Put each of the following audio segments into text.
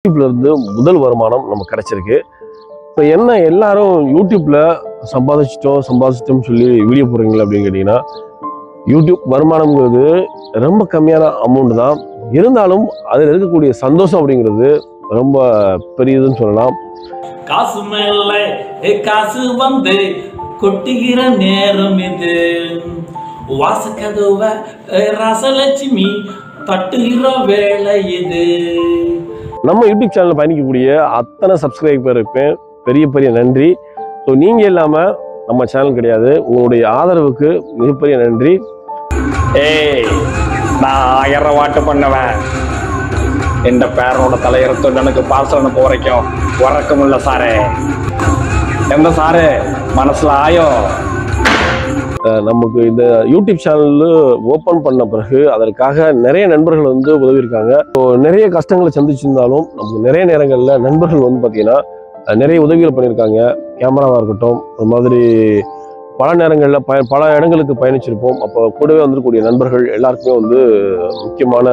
யூடியூப்ல இருந்து முதல் வருமானம் நமக்கு கிடைச்சிருக்கு. இப்போ என்ன எல்லாரும் யூடியூப்ல சம்பாதிச்சிட்டோம் சொல்லி வீடியோ போடுறீங்களா அப்படின்னு கேட்டீங்கன்னா, யூடியூப் வருமானம்ங்கிறது ரொம்ப கம்மியான அமௌண்ட் தான். இருந்தாலும் அதில் இருக்கக்கூடிய சந்தோஷம் அப்படிங்கிறது ரொம்ப பெரியதுன்னு சொல்லலாம். காசு மேல காசு வந்து கொட்டுகிற நேரம் இது, வாசக்கதவ ரசலட்சுமி தட்டுகிற வேலை இது. நம்ம யூடியூப் சேனலில் பயணிக்கக்கூடிய அத்தனை சப்ஸ்கிரைபருக்கு பெரிய பெரிய நன்றி. ஸோ நீங்கள் இல்லாமல் நம்ம சேனல் கிடையாது. உங்களுடைய ஆதரவுக்கு மிகப்பெரிய நன்றி. நான் 1000 வாட்டு பண்ணுவேன். இந்த பேரோட தலையெடுத்து எனக்கு பார்சல் அனுப்ப வரைக்கும் உறக்கம் இல்லை சாரே. எந்த சாரு மனசுல ஆயோ. நமக்கு இந்த யூடியூப் சேனல் ஓப்பன் பண்ண பிறகு அதற்காக நிறைய நண்பர்கள் வந்து உதவி இருக்காங்க. ஸோ நிறைய கஷ்டங்களை சந்திச்சிருந்தாலும் நமக்கு நிறைய நேரங்களில் நண்பர்கள் வந்து பார்த்தீங்கன்னா நிறைய உதவிகள் பண்ணியிருக்காங்க. கேமராவாக இருக்கட்டும், ஒரு மாதிரி பல நேரங்களில் பல இடங்களுக்கு பயணிச்சிருப்போம். அப்போ கூடவே வந்துருக்கூடிய நண்பர்கள் எல்லாருக்குமே வந்து முக்கியமான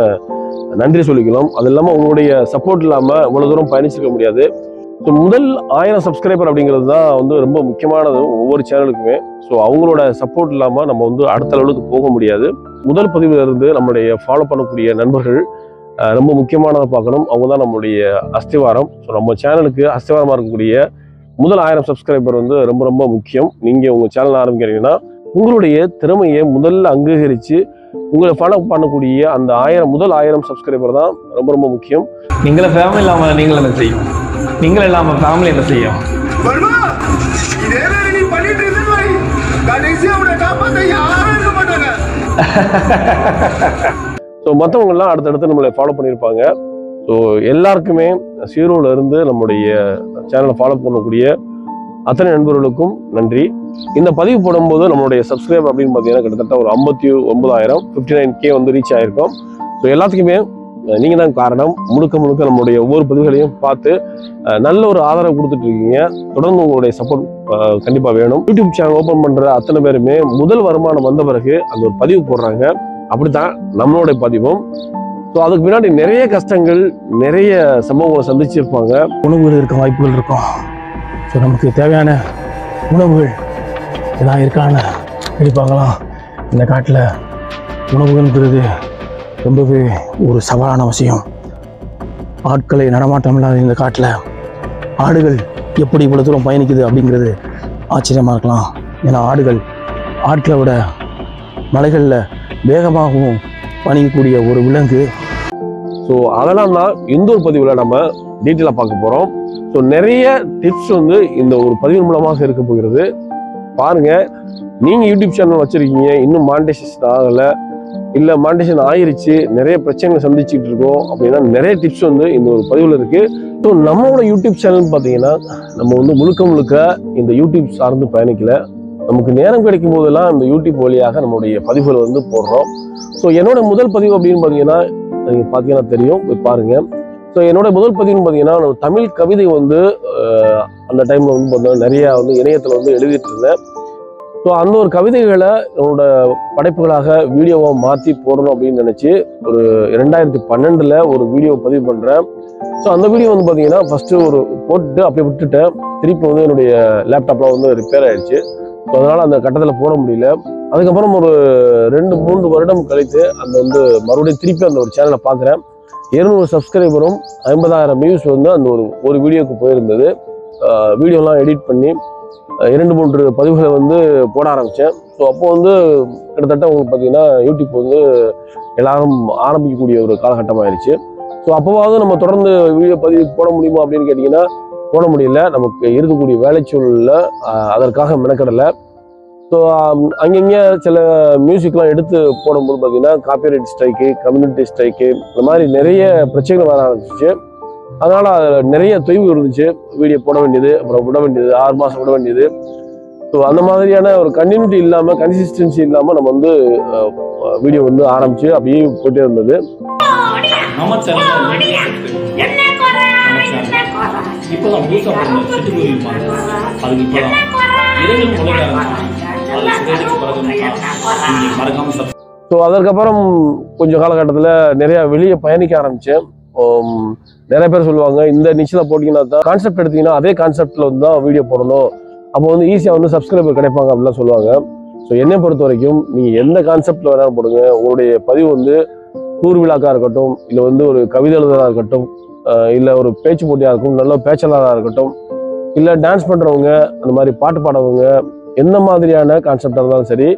நன்றி சொல்லிக்கலாம். அது இல்லாமல் உங்களுடைய சப்போர்ட் இல்லாமல் இவ்வளோ தூரம் பயணிச்சிருக்க முடியாது. ஸோ முதல் 1000 சப்ஸ்கிரைபர் அப்படிங்கிறது தான் வந்து ரொம்ப முக்கியமானது ஒவ்வொரு சேனலுக்குமே. ஸோ அவங்களோட சப்போர்ட் இல்லாமல் நம்ம வந்து அடுத்த லெவலுக்கு போக முடியாது. முதல் பதிவில் இருந்து நம்மளுடைய ஃபாலோ பண்ணக்கூடிய நண்பர்கள் ரொம்ப முக்கியமானதை பார்க்கணும். அவங்க தான் நம்மளுடைய அஸ்திவாரம். ஸோ நம்ம சேனலுக்கு அஸ்திவாரமாக இருக்கக்கூடிய முதல் 1000 சப்ஸ்கிரைபர் வந்து ரொம்ப ரொம்ப முக்கியம். நீங்கள் உங்கள் சேனல் ஆரம்பிக்கிறீங்கன்னா உங்களுடைய திறமையை முதல்ல அங்கீகரித்து உங்களை ஃபாலோ பண்ணக்கூடிய அந்த முதல் 1000 சப்ஸ்கிரைபர் தான் ரொம்ப ரொம்ப முக்கியம். நீங்கள ஃபேமிலி இல்லாம நீங்கள என்ன செய்யும்? நீங்கள் இல்லாம ஃபேமிலி என்ன செய்யும்? ஸோ மற்றவங்கெல்லாம் அடுத்தடுத்து நம்மளை ஃபாலோ பண்ணியிருப்பாங்க. ஸோ எல்லாருக்குமே ஜீரோல இருந்து நம்முடைய சேனலை ஃபாலோ பண்ணக்கூடிய அத்தனை நண்பர்களுக்கும் நன்றி. இந்த பதிவு போடும்போது நம்மளுடைய சப்ஸ்கிரைப் அப்படின்னு பார்த்தீங்கன்னா கிட்டத்தட்ட ஒரு 59,000 59K வந்து ரீச் ஆகிருக்கோம். ஸோ எல்லாத்துக்குமே நீங்கள் தான் காரணம். முழுக்க நம்மளுடைய ஒவ்வொரு பதிவுகளையும் பார்த்து நல்ல ஒரு ஆதரவு கொடுத்துட்டு இருக்கீங்க. தொடர்ந்து உங்களுடைய சப்போர்ட் கண்டிப்பாக வேணும். யூடியூப் சேனல் ஓப்பன் பண்ணுற அத்தனை பேருமே முதல் வருமானம் வந்த பிறகு அந்த ஒரு பதிவு போடுறாங்க. அப்படித்தான் நம்மளுடைய பதிவும். ஸோ அதுக்கு முன்னாடி நிறைய கஷ்டங்கள், நிறைய சம்பவங்களை சந்திச்சிருப்பாங்க. உணவுகள் இருக்க வாய்ப்புகள் இருக்கும். ஸோ நமக்கு தேவையான உணவுகள் எல்லாம் இருக்கான்னு எடுப்பாங்களாம். இந்த காட்டில் உணவுகள்ங்கிறது ரொம்பவே ஒரு சவாலான விஷயம். ஆட்களை நடமாட்டம் இல்லாத இந்த காட்டில் ஆடுகள் எப்படி இவ்வளோ தூரம் பயணிக்குது அப்படிங்கிறது ஆச்சரியமாக இருக்கலாம். ஏன்னா ஆட்களை விட மலைகளில் வேகமாகவும் பயணிக்கக்கூடிய ஒரு விலங்கு. ஸோ அதெல்லாம் தான் இந்த ஒரு பதிவில் நம்ம டீட்டெயிலாக பார்க்க போகிறோம். ஸோ நிறைய டிப்ஸ் வந்து இந்த ஒரு பதிவின் மூலமாக இருக்க போகிறது. பாருங்க, நீங்கள் யூடியூப் சேனல் வச்சுருக்கீங்க, இன்னும் மானிட்டைசேஷன் ஆகலை, இல்லை மானிட்டைசேஷன் ஆயிருச்சு, நிறைய பிரச்சனைகளை சந்திச்சுட்டு இருக்கோம் அப்படின்னா நிறைய டிப்ஸ் வந்து இந்த ஒரு பதிவில் இருக்குது. ஸோ நம்மளோட யூடியூப் சேனல் பார்த்தீங்கன்னா நம்ம வந்து முழுக்க இந்த யூடியூப் சார்ந்து பயணிக்கல. நமக்கு நேரம் கிடைக்கும் போதெல்லாம் இந்த யூடியூப் வழியாக நம்மளுடைய பதிவுகளை வந்து போடுறோம். ஸோ என்னோட முதல் பதிவு அப்படின்னு பார்த்தீங்கன்னா நீங்கள் பார்த்தீங்கன்னா தெரியும், போய் பாருங்கள். ஸோ என்னோட முதல் பதிவுன்னு பார்த்தீங்கன்னா தமிழ் கவிதை வந்து அந்த டைமில் வந்து பார்த்தீங்கன்னா நிறையா வந்து இணையத்தில் வந்து எழுதிட்டு இருந்தேன். ஸோ அந்த ஒரு கவிதைகளை என்னோட படைப்புகளாக வீடியோவாக மாற்றி போடணும் அப்படின்னு நினச்சி ஒரு 2012 ஒரு வீடியோ பதிவு பண்ணுறேன். ஸோ அந்த வீடியோ வந்து பார்த்தீங்கன்னா ஃபஸ்ட்டு ஒரு போட்டுட்டு அப்படியே விட்டுட்டேன். திருப்பி வந்து என்னுடைய லேப்டாப்பில் வந்து ரிப்பேர் ஆயிடுச்சு. ஸோ அதனால் அந்த கட்டத்தில் போட முடியல. அதுக்கப்புறம் ஒரு 2-3 வருடம் கழித்து அந்த வந்து மறுபடியும் திருப்பி அந்த ஒரு சேனலை பார்க்குறேன். 200 சப்ஸ்கிரைபரும் 50,000 வியூஸ் வந்து அந்த ஒரு வீடியோவுக்கு போயிருந்தது. வீடியோலாம் எடிட் பண்ணி 2-3 பதிவுகளை வந்து போட ஆரம்பித்தேன். ஸோ அப்போ வந்து கிட்டத்தட்ட உங்களுக்கு பார்த்தீங்கன்னா யூடியூப் வந்து எல்லாரும் ஆரம்பிக்கக்கூடிய ஒரு காலகட்டமாகிடுச்சு. ஸோ அப்போவாவது நம்ம தொடர்ந்து வீடியோ பதிவு போட முடியுமா அப்படின்னு கேட்டிங்கன்னா போட முடியல. நமக்கு இருக்கக்கூடிய வேலைச்சூழலில் அதற்காக மெனக்கடலை. ஸோ அங்கங்கே சில மியூசிக்லாம் எடுத்து போடும்போது பார்த்தீங்கன்னா காப்பிரைட் ஸ்ட்ரைக்கு, கம்யூனிட்டி ஸ்ட்ரைக்கு, இந்த மாதிரி நிறைய பிரச்சனைகள் வர ஆரம்பிச்சிச்சு. அதனால் அதில் நிறைய தொய்வு இருந்துச்சு. வீடியோ போட வேண்டியது, அப்புறம் விட வேண்டியது, 6 மாதம் விட வேண்டியது. ஸோ அந்த மாதிரியான ஒரு கண்டினியூட்டி இல்லாமல், கன்சிஸ்டன்சி இல்லாமல் நம்ம வந்து வீடியோ வந்து ஆரம்பித்து அப்படியே போயிட்டே இருந்தது. நம்ம சேனல் இப்போதான் புதுசாக பண்ண செட்டு போயிருப்பாங்க. அதுக்கு இப்போதான் இறைவன் முளைக்க மறக்காம. ஸோ அதற்கப்புறம் கொஞ்சம் காலகட்டத்தில் நிறையா வெளியே பயணிக்க ஆரம்பித்தேன். நிறைய பேர் சொல்லுவாங்க இந்த நிச்சில் போட்டிங்கன்னா தான் கான்செப்ட் எடுத்தீங்கன்னா அதே கான்செப்டில் வந்து தான் வீடியோ போடணும், அப்போ வந்து ஈஸியாக வந்து சப்ஸ்கிரைபர் கிடைப்பாங்க அப்படிலாம் சொல்லுவாங்க. ஸோ என்னை பொறுத்த வரைக்கும் நீங்கள் எந்த கான்செப்டில் வேணாலும் போடுங்க. உங்களுடைய பதிவு வந்து டூர் விழாக்காக இருக்கட்டும், இல்லை வந்து ஒரு கவிதை எழுதுறதாக இருக்கட்டும், இல்லை ஒரு பேச்சு போட்டியாக இருக்கும், நல்ல பேச்சாளராக இருக்கட்டும், இல்லை டான்ஸ் பண்ணுறவங்க, அந்த மாதிரி பாட்டு பாடுறவங்க, எந்த மாதிரியான கான்செப்டாக இருந்தாலும் சரி,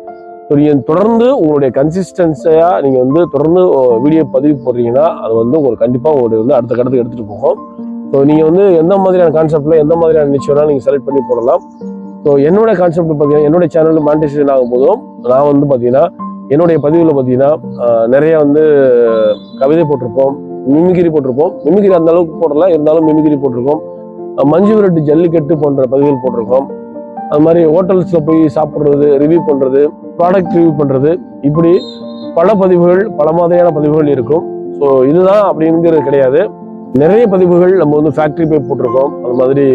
ஸோ நீங்கள் தொடர்ந்து உங்களுடைய கன்சிஸ்டன்ஸியாக நீங்கள் வந்து தொடர்ந்து வீடியோ பதிவு போடுறீங்கன்னா அது வந்து உங்களுக்கு கண்டிப்பாக உங்களுடைய வந்து அடுத்த கடத்துக்கு எடுத்துகிட்டு போகும். ஸோ நீங்கள் வந்து எந்த மாதிரியான கான்செப்டில் எந்த மாதிரியான நிச்சயம் நீங்கள் செலக்ட் பண்ணி போடலாம். ஸோ என்னோட கான்செப்ட் பார்த்தீங்கன்னா என்னுடைய சேனலில் மானிட்டைசேஷன் ஆகும் போதும் நான் வந்து பார்த்தீங்கன்னா என்னுடைய பதிவில் பார்த்தீங்கன்னா நிறைய வந்து கவிதை போட்டிருப்போம், மிமிகிரி போட்டிருப்போம். மிமிகிரி அந்த அளவுக்கு போடலாம், இருந்தாலும் மிமிகிரி போட்டிருக்கோம். மஞ்சு விரட்டு, ஜல்லிக்கட்டு போன்ற பதிவுகள் போட்டிருக்கோம். அது மாதிரி ஹோட்டல்ஸில் போய் சாப்பிட்றது, ரிவ்யூ பண்ணுறது, ப்ராடக்ட் ரிவ்யூ பண்ணுறது, இப்படி பல பதிவுகள், பல மாதிரியான பதிவுகள் இருக்கும். ஸோ இதுதான் அப்படிங்கிறது கிடையாது. நிறைய பதிவுகள் நம்ம வந்து ஃபேக்ட்ரி போய் போட்டிருக்கோம். அது மாதிரி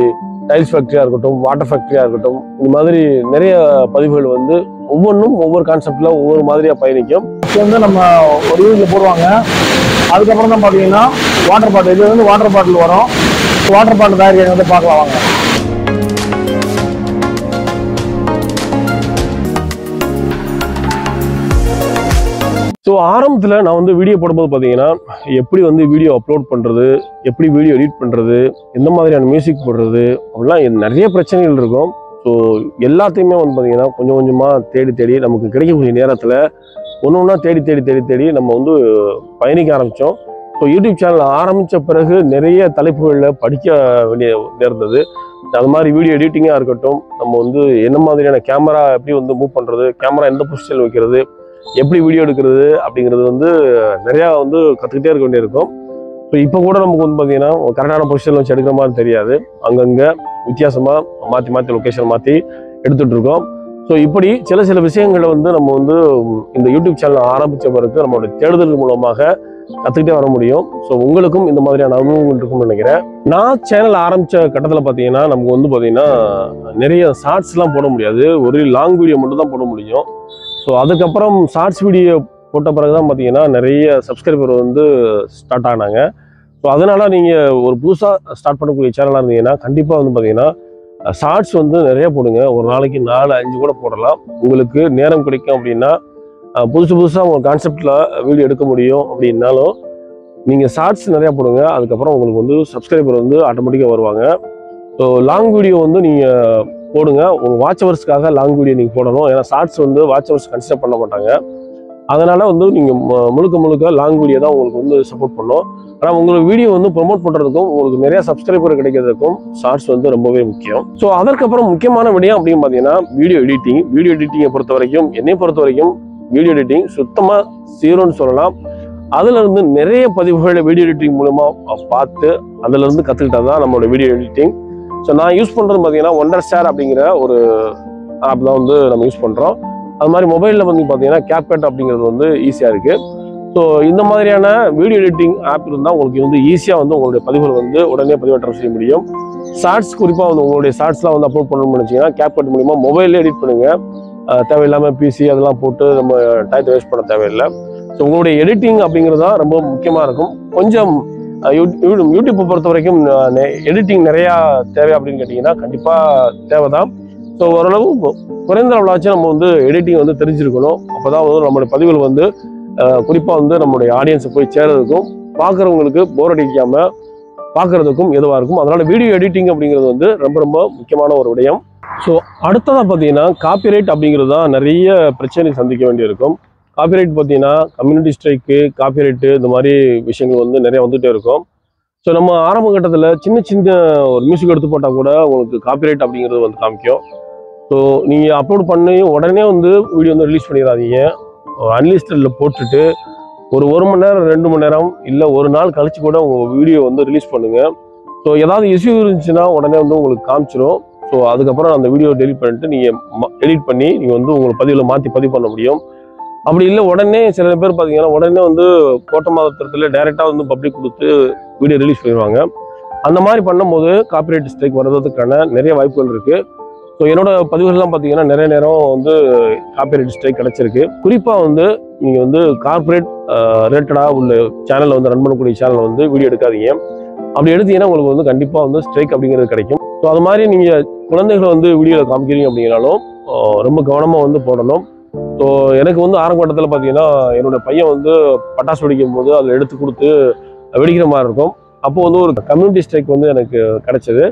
டைல்ஸ் ஃபேக்ட்ரியாக இருக்கட்டும், வாட்டர் ஃபேக்ட்ரியாக இருக்கட்டும், இந்த மாதிரி நிறைய பதிவுகள் வந்து ஒவ்வொன்றும் ஒவ்வொரு கான்செப்டில் ஒவ்வொரு மாதிரியாக பயணிக்கும். வந்து நம்ம ஒரு வீட்டில் போடுவாங்க. அதுக்கப்புறம் தான் பார்த்தீங்கன்னா வாட்டர் பாட்டில், இது வந்து வாட்டர் பாட்டில் வரும். வாட்டர் பாட்டில் தயாரிக்க வந்து பார்க்கலாம் வாங்க. ஸோ ஆரம்பத்தில் நான் வந்து வீடியோ போடும்போது பார்த்தீங்கன்னா எப்படி வந்து வீடியோ அப்லோட் பண்ணுறது, எப்படி வீடியோ எடிட் பண்ணுறது, எந்த மாதிரியான மியூசிக் போடுறது, அப்படிலாம் நிறைய பிரச்சனைகள் இருக்கும். ஸோ எல்லாத்தையுமே வந்து பார்த்தீங்கன்னா கொஞ்சம் கொஞ்சமாக தேடி நமக்கு கிடைக்கக்கூடிய நேரத்தில் ஒன்று ஒன்றா தேடி நம்ம வந்து பயணிக்க ஆரம்பித்தோம். ஸோ யூடியூப் சேனல் ஆரம்பித்த பிறகு நிறைய தலைப்புகளில் படிக்க வேண்டிய நேர்ந்தது. அது மாதிரி வீடியோ எடிட்டிங்காக இருக்கட்டும், நம்ம வந்து என்ன மாதிரியான கேமரா எப்படி வந்து மூவ் பண்ணுறது, கேமரா எந்த பொசிஷனில் வைக்கிறது, எப்படி வீடியோ எடுக்கிறது அப்படிங்கிறது வந்து நிறையா வந்து கற்றுக்கிட்டே இருக்க வேண்டியிருக்கும். ஸோ இப்போ கூட நமக்கு வந்து பார்த்தீங்கன்னா கரெக்டான பொசிஷனில் வச்சு எடுக்கிற மாதிரி தெரியாது, அங்கங்கே வித்தியாசமாக மாற்றி லொக்கேஷன் மாற்றி எடுத்துகிட்டு இருக்கோம். ஸோ இப்படி சில விஷயங்களை வந்து நம்ம வந்து இந்த யூடியூப் சேனல் ஆரம்பித்த பிறகு நம்மளுடைய தேடுதல் மூலமாக கற்றுக்கிட்டே வர முடியும். ஸோ உங்களுக்கும் இந்த மாதிரியான அனுபவங்கள் இருக்கும்னு நினைக்கிறேன். நான் சேனல் ஆரம்பித்த கட்டத்தில் பார்த்தீங்கன்னா நமக்கு வந்து பார்த்தீங்கன்னா நிறைய ஷார்ட்ஸ்லாம் போட முடியாது, ஒரு லாங் வீடியோ மட்டும் தான் போட முடியும். ஸோ அதுக்கப்புறம் ஷார்ட்ஸ் வீடியோ போட்ட பிறகு தான் பார்த்தீங்கன்னா நிறைய சப்ஸ்கிரைபர் வந்து ஸ்டார்ட் ஆனாங்க. ஸோ அதனால் நீங்கள் ஒரு புதுசாக ஸ்டார்ட் பண்ணக்கூடிய சேனலாக இருந்தீங்கன்னா கண்டிப்பாக வந்து பார்த்தீங்கன்னா ஷார்ட்ஸ் வந்து நிறைய போடுங்க. ஒரு நாளைக்கு 4-5 கூட போடலாம். உங்களுக்கு நேரம் கிடைக்கும் அப்படின்னா புதுசாக உங்கள் கான்செப்டில் வீடியோ எடுக்க முடியும் அப்படின்னாலும் நீங்கள் ஷார்ட்ஸ் நிறையா போடுங்க. அதுக்கப்புறம் உங்களுக்கு வந்து சப்ஸ்கிரைபர் வந்து ஆட்டோமேட்டிக்காக வருவாங்க. ஸோ லாங் வீடியோ வந்து நீங்கள் போடுங்க. உங்கள் வாட்ச் ஹவர்ஸ்க்காக லாங் வீடியோ நீங்கள் போடணும். ஏன்னா ஷார்ட்ஸ் வந்து வாட்ச் ஹவர்ஸ் கன்சிடர் பண்ண மாட்டாங்க. அதனால் வந்து நீங்கள் முழுக்க லாங் வீடியோ தான் உங்களுக்கு வந்து சப்போர்ட் பண்ணும். ஆனால் உங்களுக்கு வீடியோ வந்து ப்ரொமோட் பண்ணுறதுக்கும் உங்களுக்கு நிறையா சப்ஸ்கிரைபர் கிடைக்கிறதுக்கும் ஷார்ட்ஸ் வந்து ரொம்பவே முக்கியம். ஸோ அதற்கப்புறம் முக்கியமான விடயம் அப்படின்னு பார்த்தீங்கன்னா வீடியோ எடிட்டிங்கை பொறுத்த வரைக்கும், என்னை பொறுத்த வரைக்கும் வீடியோ எடிட்டிங் சுத்தமாக ஜீரோன்னு சொல்லலாம். அதுலேருந்து நிறைய பதிவுகளை வீடியோ எடிட்டிங் மூலமாக பார்த்து அதுலேருந்து கற்றுக்கிட்டது தான் நம்மளோட வீடியோ எடிட்டிங். ஸோ நான் யூஸ் பண்ணுறது பார்த்தீங்கன்னா ஒண்டர்ஸ்டார் அப்படிங்கிற ஒரு ஆப் தான் வந்து நம்ம யூஸ் பண்ணுறோம். அது மாதிரி மொபைலில் வந்து பார்த்தீங்கன்னா CapCut அப்படிங்கிறது வந்து ஈஸியாக இருக்குது. ஸோ இந்த மாதிரியான வீடியோ எடிட்டிங் ஆப் இருந்தால் உங்களுக்கு வந்து ஈஸியாக வந்து உங்களுடைய பதிவுகள் வந்து உடனே பதிவேற்றம் செய்ய முடியும். ஷார்ட்ஸ் குறிப்பாக வந்து உங்களுடைய ஷார்ட்ஸ்லாம் வந்து அப்லோட் பண்ணணும்னு நினச்சிங்கன்னா CapCut மூலிமா மொபைலில் எடிட் பண்ணுங்கள். தேவையில்லாமல் பிசி அதெல்லாம் போட்டு நம்ம டயத்தை வேஸ்ட் பண்ண தேவையில்லை. ஸோ உங்களுடைய எடிட்டிங் அப்படிங்கிறது தான் ரொம்ப முக்கியமாக இருக்கும். கொஞ்சம் யூடியூப்பை பொறுத்த வரைக்கும் எடிட்டிங் நிறையா தேவை அப்படின்னு கேட்டிங்கன்னா கண்டிப்பாக தேவை தான். ஸோ ஓரளவு குறைந்த அளவுலாச்சும் நம்ம வந்து எடிட்டிங் வந்து தெரிஞ்சிருக்கணும். அப்போ தான் வந்து நம்மளுடைய பதிவுகள் வந்து குறிப்பாக வந்து நம்மளுடைய ஆடியன்ஸை போய் சேர்றதுக்கும் பார்க்குறவங்களுக்கு போர் அடிக்காமல் பார்க்குறதுக்கும் எதுவாக இருக்கும். அதனால் வீடியோ எடிட்டிங் அப்படிங்கிறது வந்து ரொம்ப முக்கியமான ஒரு விடயம். ஸோ அடுத்ததாக பார்த்தீங்கன்னா காப்பிரைட் அப்படிங்கிறது தான் நிறைய பிரச்சனை சந்திக்க வேண்டியிருக்கும். காப்பிரைட் பார்த்தீங்கன்னா கம்யூனிட்டி ஸ்ட்ரைக்கு, காப்பிரைட்டு, இந்த மாதிரி விஷயங்கள் வந்து நிறைய வந்துகிட்டே இருக்கும். ஸோ நம்ம ஆரம்ப கட்டத்தில் சின்ன ஒரு மியூசிக் எடுத்து போட்டால் கூட உங்களுக்கு காப்பிரைட் அப்படிங்கிறது வந்து காமிக்கும். ஸோ நீங்கள் அப்லோட் பண்ணி உடனே வந்து வீடியோ வந்து ரிலீஸ் பண்ணிடாதீங்க. அன்லிஸ்டடில் போட்டுட்டு ஒரு மணி நேரம் 2 மணி நேரம் இல்லை ஒரு நாள் கழிச்சு கூட உங்கள் வீடியோ வந்து ரிலீஸ் பண்ணுங்கள். ஸோ ஏதாவது இஷ்யூ இருந்துச்சுன்னா உடனே வந்து உங்களுக்கு காமிச்சிடும். ஸோ அதுக்கப்புறம் அந்த வீடியோ டெலிட் பண்ணிட்டு நீங்கள் எடிட் பண்ணி நீங்கள் வந்து உங்களை பதிவில் மாற்றி பதிவு பண்ண முடியும். அப்படி இல்லை உடனே சில பேர் பார்த்தீங்கன்னா உடனே வந்து கோட்ட மாதத்தில் டைரெக்டாக வந்து பப்ளிக் கொடுத்து வீடியோ ரிலீஸ் பண்ணிடுவாங்க. அந்த மாதிரி பண்ணும்போது காப்பிரைட் ஸ்ட்ரைக் வர்றதுக்கான நிறைய வாய்ப்புகள் இருக்குது. ஸோ என்னோட பதிவுகள்லாம் பார்த்தீங்கன்னா நிறைய நேரம் வந்து காப்பிரைட் ஸ்ட்ரைக் கிடச்சிருக்கு. குறிப்பாக வந்து நீங்கள் வந்து கார்பரேட் ரிலேட்டடாக உள்ள சேனலில் வந்து ரன் பண்ணக்கூடிய சேனலில் வந்து வீடியோ எடுக்காதீங்க. அப்படி எடுத்தீங்கன்னா உங்களுக்கு வந்து கண்டிப்பாக வந்து ஸ்ட்ரைக் அப்படிங்கிறது கிடைக்கும். ஸோ அது மாதிரி நீங்கள் குழந்தைகளை வந்து வீடியோவில் காமிக்கிறீங்க அப்படின்னாலும் ரொம்ப கவனமாக வந்து போடணும். ஸோ எனக்கு வந்து ஆரம்ப கட்டத்தில் பார்த்தீங்கன்னா என்னோட பையன் வந்து பட்டாசு வெடிக்கும் போது அதில் எடுத்து கொடுத்து வெடிக்கிற மாதிரி இருக்கும். அப்போது வந்து ஒரு கம்யூனிட்டி ஸ்ட்ரைக் வந்து எனக்கு கிடைச்சது.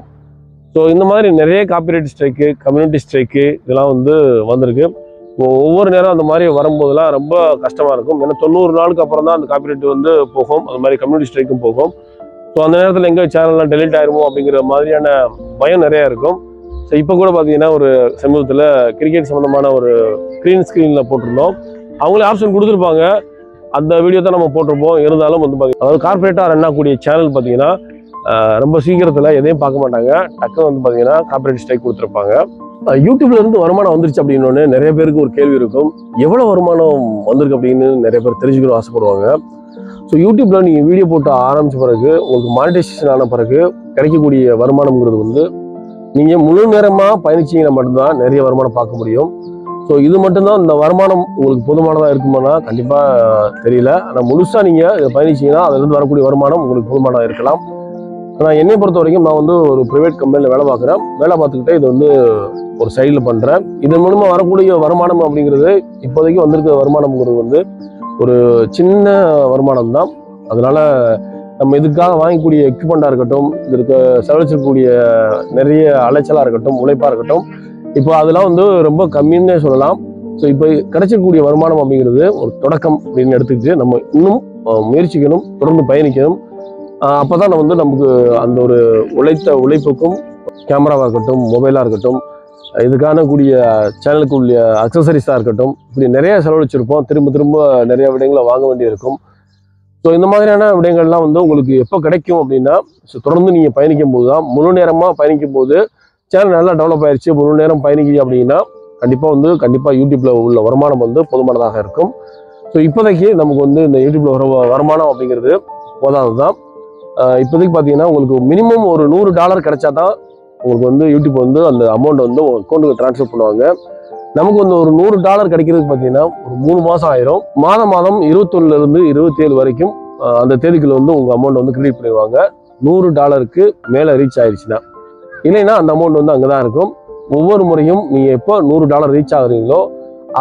ஸோ இந்த மாதிரி நிறைய காப்பிரைட் ஸ்ட்ரைக்கு, கம்யூனிட்டி ஸ்ட்ரைக்கு இதெல்லாம் வந்து வந்திருக்கு. ஒவ்வொரு நேரம் அந்த மாதிரி வரும்போதெல்லாம் ரொம்ப கஷ்டமாக இருக்கும். ஏன்னா 90 நாளுக்கு அப்புறம் தான் அந்த காப்பிரைட் வந்து போகும், அது மாதிரி கம்யூனிட்டி ஸ்ட்ரைக்கும் போகும். ஸோ அந்த நேரத்தில் எங்கே சேனல்லாம் டெலிட் ஆயிருமோ அப்படிங்கிற மாதிரியான பயம் நிறையா இருக்கும். ஸோ இப்போ கூட பார்த்தீங்கன்னா ஒரு சமீபத்தில் கிரிக்கெட் சம்மந்தமான ஒரு க்ரீன் ஸ்க்ரீனில் போட்டிருந்தோம். அவங்களே ஆப்ஷன் கொடுத்துருப்பாங்க, அந்த வீடியோ தான் நம்ம போட்டிருப்போம். இருந்தாலும் வந்து பார்த்தீங்கன்னா அதாவது கார்பரேட்டாக ரன் ஆகக்கூடிய சேனல் பார்த்தீங்கன்னா ரொம்ப சீக்கிரத்தில் எதையும் பார்க்க மாட்டாங்க. டக்குன்னு வந்து பார்த்தீங்கன்னா கார்பரேட் ஸ்ட்ரைக் கொடுத்துருப்பாங்க. யூடியூப்ல இருந்து வருமானம் வந்துருச்சு அப்படின்னு நிறைய பேருக்கு ஒரு கேள்வி இருக்கும், எவ்வளோ வருமானம் வந்திருக்கு அப்படின்னு நிறைய பேர் தெரிஞ்சுக்கணும் ஆசைப்படுவாங்க. ஸோ யூடியூப்ல நீங்கள் வீடியோ போட்டு ஆரம்பிச்ச பிறகு உங்களுக்கு மானிட்டைசேஷன் ஆன பிறகு கிடைக்கக்கூடிய வருமானம்ங்கிறது வந்து நீங்கள் முழு நேரமாக பயணிச்சிங்கன்னா மட்டும்தான் நிறைய வருமானம் பார்க்க முடியும். ஸோ இது மட்டும்தான் இந்த வருமானம் உங்களுக்கு போதுமானதாக இருக்குமானா கண்டிப்பாக தெரியல. ஆனால் முழுசாக நீங்கள் இதை பயணிச்சிங்கன்னா அதுலேருந்து வரக்கூடிய வருமானம் உங்களுக்கு போதுமானதாக இருக்கலாம். ஆனால் என்னை பொறுத்த வரைக்கும் நான் வந்து ஒரு ப்ரைவேட் கம்பெனியில் வேலை பார்க்குறேன். வேலை பார்த்துக்கிட்டே இது வந்து ஒரு சைடில் பண்ணுறேன். இதன் மூலமாக வரக்கூடிய வருமானம் அப்படிங்கிறது இப்போதைக்கு வந்திருக்கிற வருமானம்ங்கிறது வந்து ஒரு சின்ன வருமானம் தான். அதனால நம்ம இதுக்காக வாங்கக்கூடிய எக்யூப்மெண்ட்டாக இருக்கட்டும், இதற்கு செலவழிச்சிருக்கக்கூடிய நிறைய அலைச்சலாக இருக்கட்டும், உழைப்பாக இருக்கட்டும், இப்போ அதெல்லாம் வந்து ரொம்ப கம்மின்னே சொல்லலாம். ஸோ இப்போ கிடைச்சிருக்கக்கூடிய வருமானம் அப்படிங்கிறது ஒரு தொடக்கம் அப்படின்னு எடுத்துக்கிட்டு நம்ம இன்னும் முயற்சிக்கணும், தொடர்ந்து பயணிக்கணும். அப்போ தான் வந்து நமக்கு அந்த ஒரு உழைப்புக்கும் கேமராவாக இருக்கட்டும், மொபைலாக இருக்கட்டும், இதுக்கான கூடிய சேனலுக்குரிய அக்சசரிஸாக இருக்கட்டும், இப்படி நிறைய செலவழிச்சிருப்போம். திரும்ப நிறைய விடயங்களை வாங்க வேண்டியிருக்கும். ஸோ இந்த மாதிரியான விடயங்கள்லாம் வந்து உங்களுக்கு எப்போ கிடைக்கும் அப்படின்னா, ஸோ தொடர்ந்து நீங்கள் பயணிக்கும் போது தான், முழு நேரமாக பயணிக்கும் போது சேனல் நல்லா டெவலப் ஆயிடுச்சு, முழு நேரம் பயணிக்கிறீங்க அப்படின்னா கண்டிப்பாக யூடியூப்பில் உள்ள வருமானம் வந்து போதுமானதாக இருக்கும். ஸோ இப்போதைக்கு நமக்கு வந்து இந்த யூடியூப்பில் வர வருமானம் அப்படிங்கிறது போதாது தான். இப்போதைக்கு பார்த்தீங்கன்னா உங்களுக்கு மினிமம் ஒரு $100 கிடைச்சா தான் உங்களுக்கு வந்து யூடியூப் வந்து அந்த அமௌண்ட் வந்து உங்கள் அக்கௌண்ட்டுக்கு ட்ரான்ஸ்ஃபர் பண்ணுவாங்க. நமக்கு வந்து ஒரு $100 கிடைக்கிறதுக்கு பார்த்தீங்கன்னா ஒரு 3 மாதம் ஆயிரும். மாதம் 21லேருந்து 27 வரைக்கும் அந்த தேதிக்குள்ள வந்து உங்கள் அமௌண்ட் வந்து கிரெடிட் பண்ணிடுவாங்க. $100க்கு மேலே ரீச் ஆயிடுச்சுன்னா. இல்லைன்னா அந்த அமௌண்ட் வந்து அங்கே தான் இருக்கும். ஒவ்வொரு முறையும் நீங்கள் எப்போ $100 ரீச் ஆகுறீங்களோ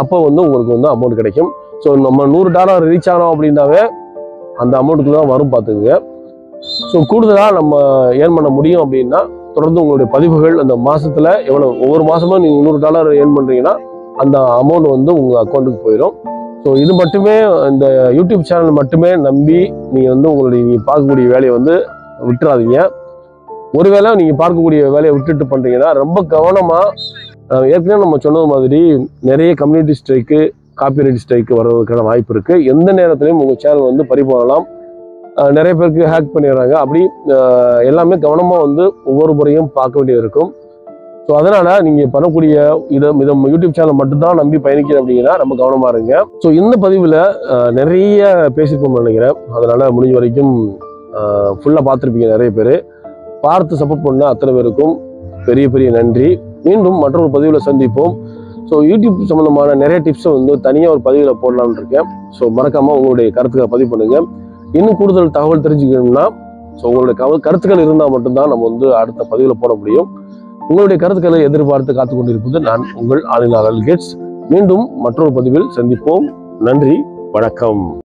அப்போ வந்து உங்களுக்கு வந்து அமௌண்ட் கிடைக்கும். ஸோ நம்ம $100 ரீச் ஆனோம் அப்படின்னாவே அந்த அமௌண்ட்டுக்கு தான் வரும் பார்த்துக்குங்க. ஸோ கூடுதலாக நம்ம ஏர்ன் பண்ண முடியும் அப்படின்னா தொடர்ந்து உங்களுடைய பதிவுகள் அந்த மாதத்தில் ஒவ்வொரு மாதமும் நீங்கள் $100 ஏர்ன் பண்ணுறீங்கன்னா அந்த அமௌண்ட் வந்து உங்கள் அக்கௌண்ட்டுக்கு போயிடும். ஸோ இது மட்டுமே இந்த யூடியூப் சேனல் மட்டுமே நம்பி நீங்கள் வந்து நீங்கள் பார்க்கக்கூடிய வேலையை வந்து விட்டுறாதீங்க. ஒருவேளை நீங்கள் பார்க்கக்கூடிய வேலையை விட்டுட்டு பண்ணுறீங்கன்னா ரொம்ப கவனமாக, ஏற்கனவே நம்ம சொன்னது மாதிரி நிறைய கம்யூனிட்டி ஸ்ட்ரைக்கு, காப்பிரைட் ஸ்ட்ரைக்கு வர்றதுக்கான வாய்ப்பு இருக்குது. எந்த நேரத்துலையும் உங்கள் சேனல் வந்து பறி போகலாம். நிறைய பேருக்கு ஹேக் பண்ணிடுறாங்க. அப்படி எல்லாமே கவனமாக வந்து ஒவ்வொரு முறையும் பார்க்க வேண்டியது இருக்கும். ஸோ அதனால் நீங்கள் பண்ணக்கூடிய இதை யூடியூப் சேனல் மட்டும்தான் நம்பி பயணிக்கிறேன் அப்படிங்கன்னா ரொம்ப கவனமாக இருங்க. ஸோ இந்த பதிவில் நிறைய பேசியிருப்போம்னு நினைக்கிறேன். அதனால் முடிஞ்ச வரைக்கும் ஃபுல்லாக பார்த்துருப்பீங்க. நிறைய பேர் பார்த்து சப்போர்ட் பண்ண அத்தனை பேருக்கும் பெரிய நன்றி. மீண்டும் மற்றொரு பதிவில் சந்திப்போம். ஸோ யூடியூப் சம்மந்தமான நிறைய டிப்ஸை வந்து தனியாக ஒரு பதிவில் போடலான்னு இருக்கேன். ஸோ மறக்காமல் உங்களுடைய கருத்துக்களை பதிவு பண்ணுங்கள். இன்னும் கூடுதல் தகவல் தெரிஞ்சுக்கணும்னா ஸோ உங்களுடைய கருத்துக்கள் இருந்தால் மட்டும்தான் நம்ம வந்து அடுத்த பதிவில் போட முடியும். உங்களுடைய கருத்துக்களை எதிர்பார்த்து காத்து கொண்டிருப்பது நான் உங்கள் ஆளினால் அல்கேட்ஸ். மீண்டும் மற்றொரு பதிவில் சந்திப்போம். நன்றி, வணக்கம்.